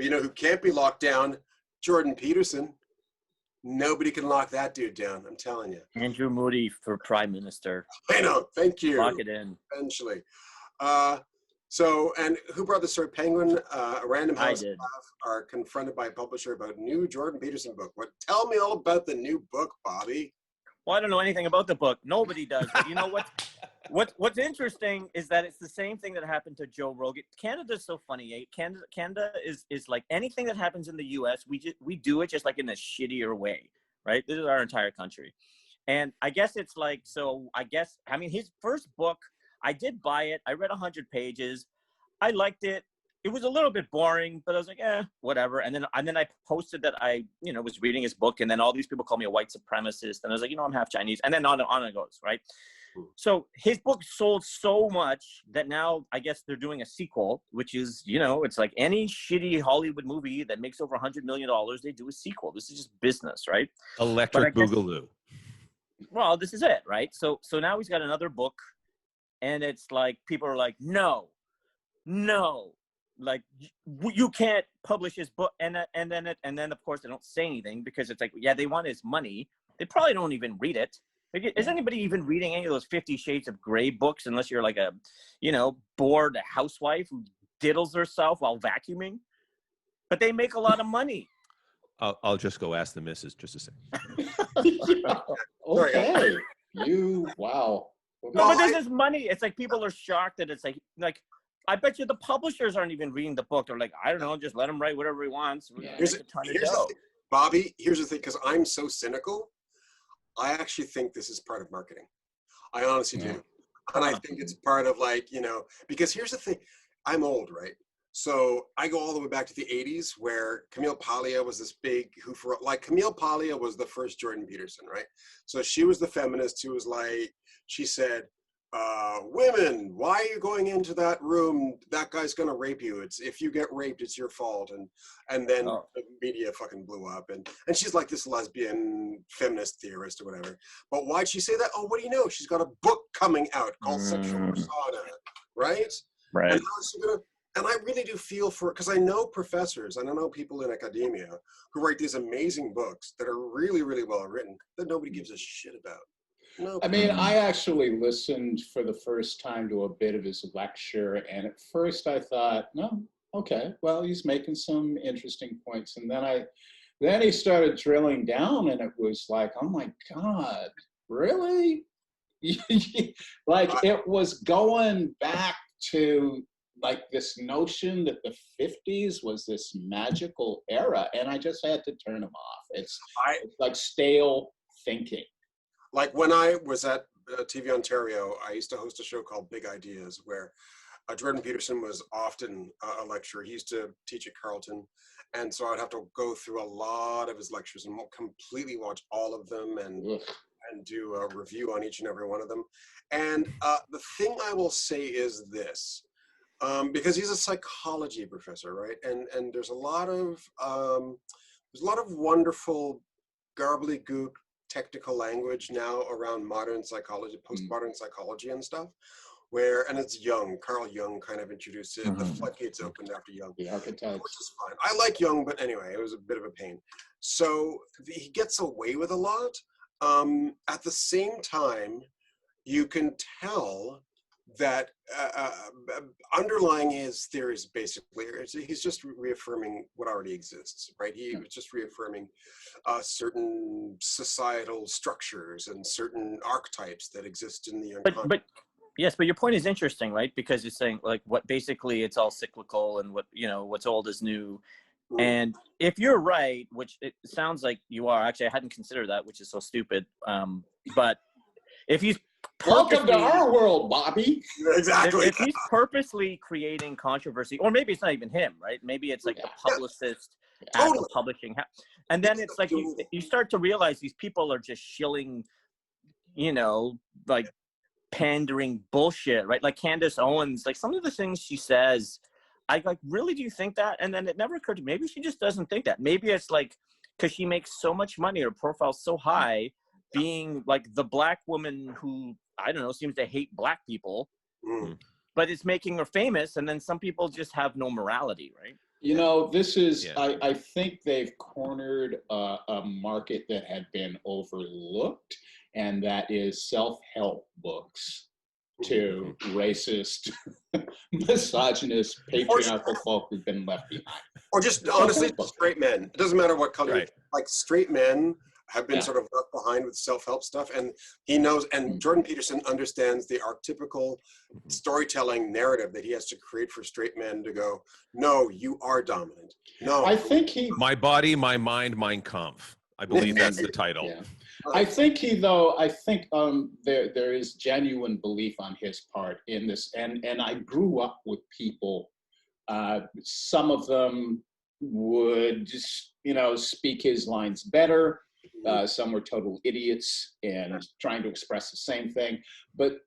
But you know who can't be locked down? Jordan Peterson. Nobody can lock that dude down. I'm telling you. Andrew Moody for Prime Minister. I know. Thank you. Lock it in. Eventually. So, and who brought the story? Penguin, Random House are confronted by a publisher about new Jordan Peterson book. Tell me all about the new book, Bobby. Well, I don't know anything about the book. Nobody does. But you know what's interesting is that it's the same thing that happened to Joe Rogan. Canada's so funny, eh? Canada is like anything that happens in the U.S., we do it just like in a shittier way, right? This is our entire country. And I guess it's like, I mean, his first book, I did buy it. I read 100 pages. I liked it. It was a little bit boring, but I was like, whatever. And then I posted that I, was reading his book, and then all these people call me a white supremacist. And I was like, I'm half Chinese. And then on it goes, right? So his book sold so much that now I guess they're doing a sequel, which is, it's like any shitty Hollywood movie that makes over $100 million, they do a sequel. This is just business, right? Electric Boogaloo. Well, this is it, right? So now he's got another book, and it's like people are like, no, like you can't publish his book, and then of course they don't say anything because it's like, yeah, they want his money. They probably don't even read it. Like, is anybody even reading any of those 50 Shades of Grey books unless you're like a, bored housewife who diddles herself while vacuuming? But they make a lot of money. I'll just go ask the missus just a second. Okay. Wow. No, but this is money. It's like people are shocked that it's like I bet you the publishers aren't even reading the book. They're like, I don't know, just let him write whatever he wants. Yeah. Here's the thing, Bobby, here's the thing, because I'm so cynical. I actually think this is part of marketing. I honestly do. And I think it's part of because here's the thing. I'm old, right? So I go all the way back to the 80s where Camille Paglia was this big Camille Paglia was the first Jordan Peterson, right? So she was the feminist who was like, she said, women, why are you going into that room? That guy's gonna rape you. If you get raped, it's your fault. And then the media fucking blew up. And she's like this lesbian feminist theorist or whatever. But why'd she say that? Oh, what do you know? She's got a book coming out called Sexual Persona, right? Right. And I really do feel for, because I know professors, and I know people in academia who write these amazing books that are really, really well written that nobody gives a shit about. No. I mean, I actually listened for the first time to a bit of his lecture, and at first I thought, no, okay, well, he's making some interesting points. And then he started drilling down, and it was like, oh my God, really? Like it was going back to like this notion that the 50s was this magical era, and I just had to turn him off. It's like stale thinking. Like when I was at TV Ontario, I used to host a show called Big Ideas where Jordan Peterson was often a lecturer. He used to teach at Carleton. And so I'd have to go through a lot of his lectures and completely watch all of them and do a review on each and every one of them. And the thing I will say is this, because he's a psychology professor, right? And there's a lot of wonderful gobbledygook technical language now around modern psychology, postmodern psychology and stuff, and it's Jung. Carl Jung kind of introduced it. The floodgates opened after Jung, which is fine. I like Jung, but anyway, it was a bit of a pain. So he gets away with a lot. At the same time, you can tell that underlying his theories, basically, he's just reaffirming what already exists, right? He was just reaffirming certain societal structures and certain archetypes that exist in the unconscious. But your point is interesting, right? Because you're saying like what basically it's all cyclical, and what's old is new. And if you're right, which it sounds like you are, actually I hadn't considered that, which is so stupid. But if he's welcome to our world, Bobby. Exactly. If he's purposely creating controversy, or maybe it's not even him, right? Maybe it's like the publicist at the publishing house. And then it's like you start to realize these people are just shilling, like pandering bullshit, right? Like Candace Owens, like some of the things she says, I like, really, do you think that? And then it never occurred to me, maybe she just doesn't think that. Maybe it's like, because she makes so much money, her profile's so high, being like the black woman who, I don't know, seems to hate black people, but it's making her famous. And then some people just have no morality, right? You know, this is, Yeah. I think they've cornered a market that had been overlooked, and that is self-help books to racist, misogynist, patriarchal folk who've been left behind. Or just Self-help honestly, books. straight men. It doesn't matter what color. Right. Like straight men have been Yeah. sort of left behind with self-help stuff, and he knows. And Jordan Peterson understands the archetypical storytelling narrative that he has to create for straight men to go, no, you are dominant. No, I think he, My Body, My Mind, Mein Kampf. I believe that's the title. yeah. I think there is genuine belief on his part in this, and I grew up with people. Some of them would just, speak his lines better. Some were total idiots and trying to express the same thing. But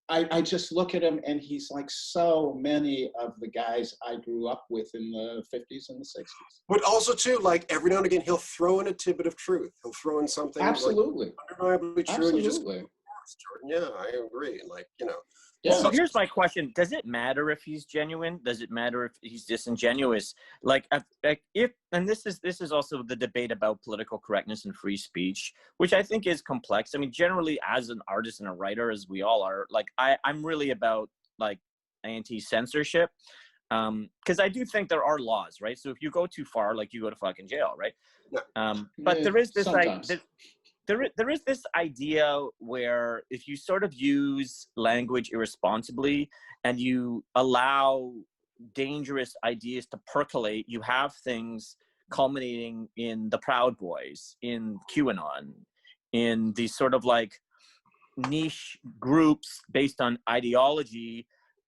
I just look at him, and he's like so many of the guys I grew up with in the 50s and the 60s. But also too, like every now and again, he'll throw in a tidbit of truth. He'll throw in something Absolutely. like undeniably true, and you just, Absolutely. yes, Jordan, yeah, I agree. And like, Yeah. So here's my question: does it matter if he's genuine? Does it matter if he's disingenuous? Like, if and this is also the debate about political correctness and free speech, which I think is complex. I mean, generally, as an artist and a writer, as we all are, like I'm really about like anti-censorship, because I do think there are laws, right? So if you go too far, like you go to fucking jail, right? But there is this there is this idea where if you sort of use language irresponsibly and you allow dangerous ideas to percolate, you have things culminating in the Proud Boys, in QAnon, in these sort of like niche groups based on ideology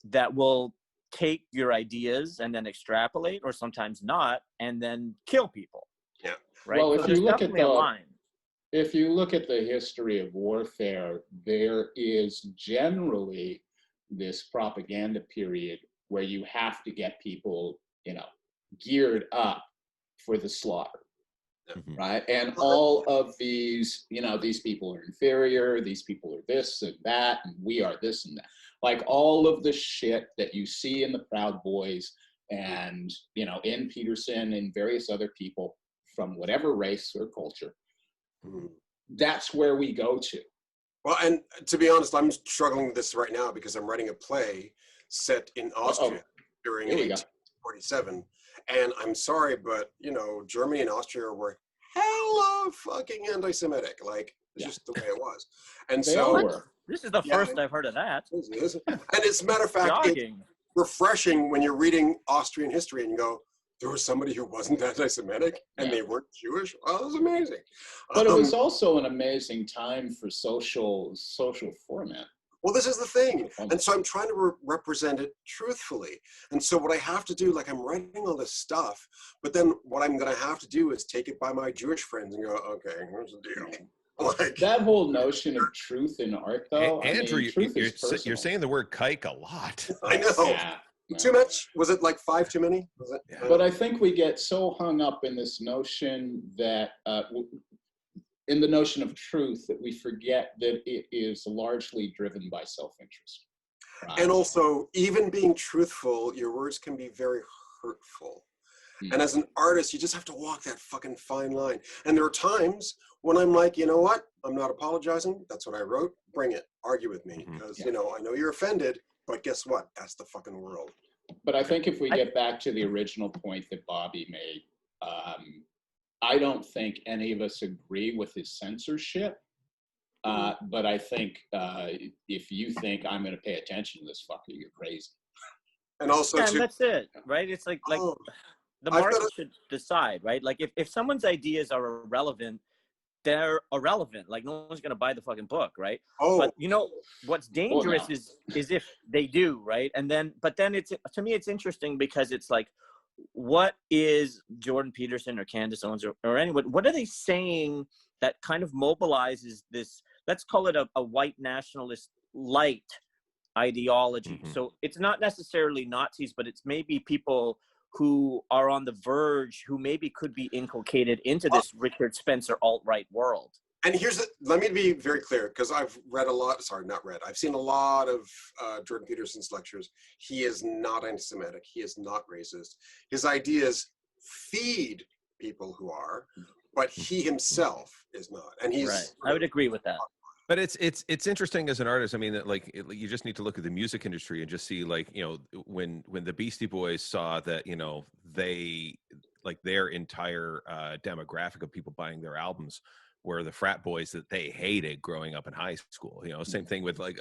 that will take your ideas and then extrapolate, or sometimes not, and then kill people. Yeah. Right. Well, so if you look at a line. If you look at the history of warfare, there is generally this propaganda period where you have to get people, geared up for the slaughter, right? And all of these, these people are inferior, these people are this and that, and we are this and that. Like all of the shit that you see in the Proud Boys and, in Peterson and various other people from whatever race or culture, that's where we go to. Well, and to be honest, I'm struggling with this right now because I'm writing a play set in Austria during 1847. And I'm sorry, but, Germany and Austria were hella fucking anti-Semitic. Like, it's just the way it was. And This is the first I've heard of that. And as a matter of fact, it's refreshing when you're reading Austrian history and you go, there was somebody who wasn't anti-Semitic and they weren't Jewish. Oh, it was amazing. But it was also an amazing time for social format. Well, this is the thing. And so I'm trying to represent it truthfully. And so what I have to do, like I'm writing all this stuff, but then what I'm going to have to do is take it by my Jewish friends and go, okay, here's the deal. Like, that whole notion of truth in art, though. Andrew, you're saying the word kike a lot. I know. Yeah. Too much? Was it like 5 too many? Was it? Yeah. But I think we get so hung up in this notion that, in the notion of truth, that we forget that it is largely driven by self-interest. And also, even being truthful, your words can be very hurtful. And as an artist, you just have to walk that fucking fine line. And there are times when I'm like, you know what? I'm not apologizing. That's what I wrote. Bring it. Argue with me. Because, I know you're offended. But guess what? That's the fucking world. But I think if we get back to the original point that Bobby made, I don't think any of us agree with his censorship. But I think if you think I'm going to pay attention to this fucker, you're crazy. And also, and that's it, right? It's like the market should decide, right? Like if someone's ideas are irrelevant, they're irrelevant. Like no one's gonna buy the fucking book, right? But what's dangerous is if they do, right? But then it's, to me, it's interesting because it's like, what is Jordan Peterson or Candace Owens or anyone? What are they saying that kind of mobilizes this? Let's call it a white nationalist light ideology. So it's not necessarily Nazis, but it's maybe people who are on the verge, who maybe could be inculcated into this Richard Spencer alt-right world. And let me be very clear, because I've read a lot, sorry, not read, I've seen a lot of Jordan Peterson's lectures. He is not anti-Semitic. He is not racist. His ideas feed people who are, but he himself is not. And he's right. I would agree with that. But it's interesting as an artist. I mean, that like you just need to look at the music industry and just see, like, you know, when the Beastie Boys saw that, you know, they, like, their entire demographic of people buying their albums were the frat boys that they hated growing up in high school. You know, same thing with like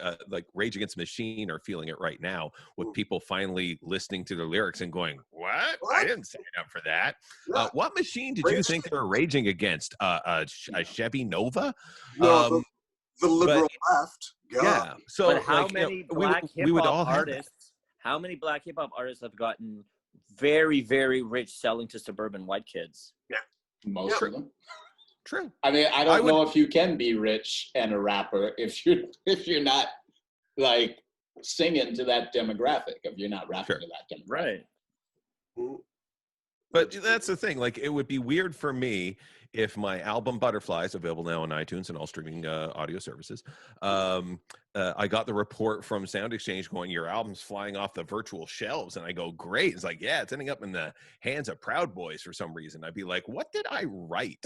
Rage Against the Machine are feeling it right now with people finally listening to the lyrics and going, "What? I didn't sign up for that." Yeah. What machine did you think they were raging against? A Chevy Nova? No, the liberal left. God. Yeah. So, But how like, many you know, black we hip would all hop have that. artists? How many black hip hop artists have gotten very, very rich selling to suburban white kids? Most of them. True. I mean, I don't know if you can be rich and a rapper if you're not like singing to that demographic, if you're not rapping to that demographic. Right. But that's the thing. Like, it would be weird for me if my album Butterflies, available now on iTunes and all streaming audio services, I got the report from Sound Exchange going, your album's flying off the virtual shelves. And I go, great. It's like, yeah, it's ending up in the hands of Proud Boys for some reason. I'd be like, what did I write?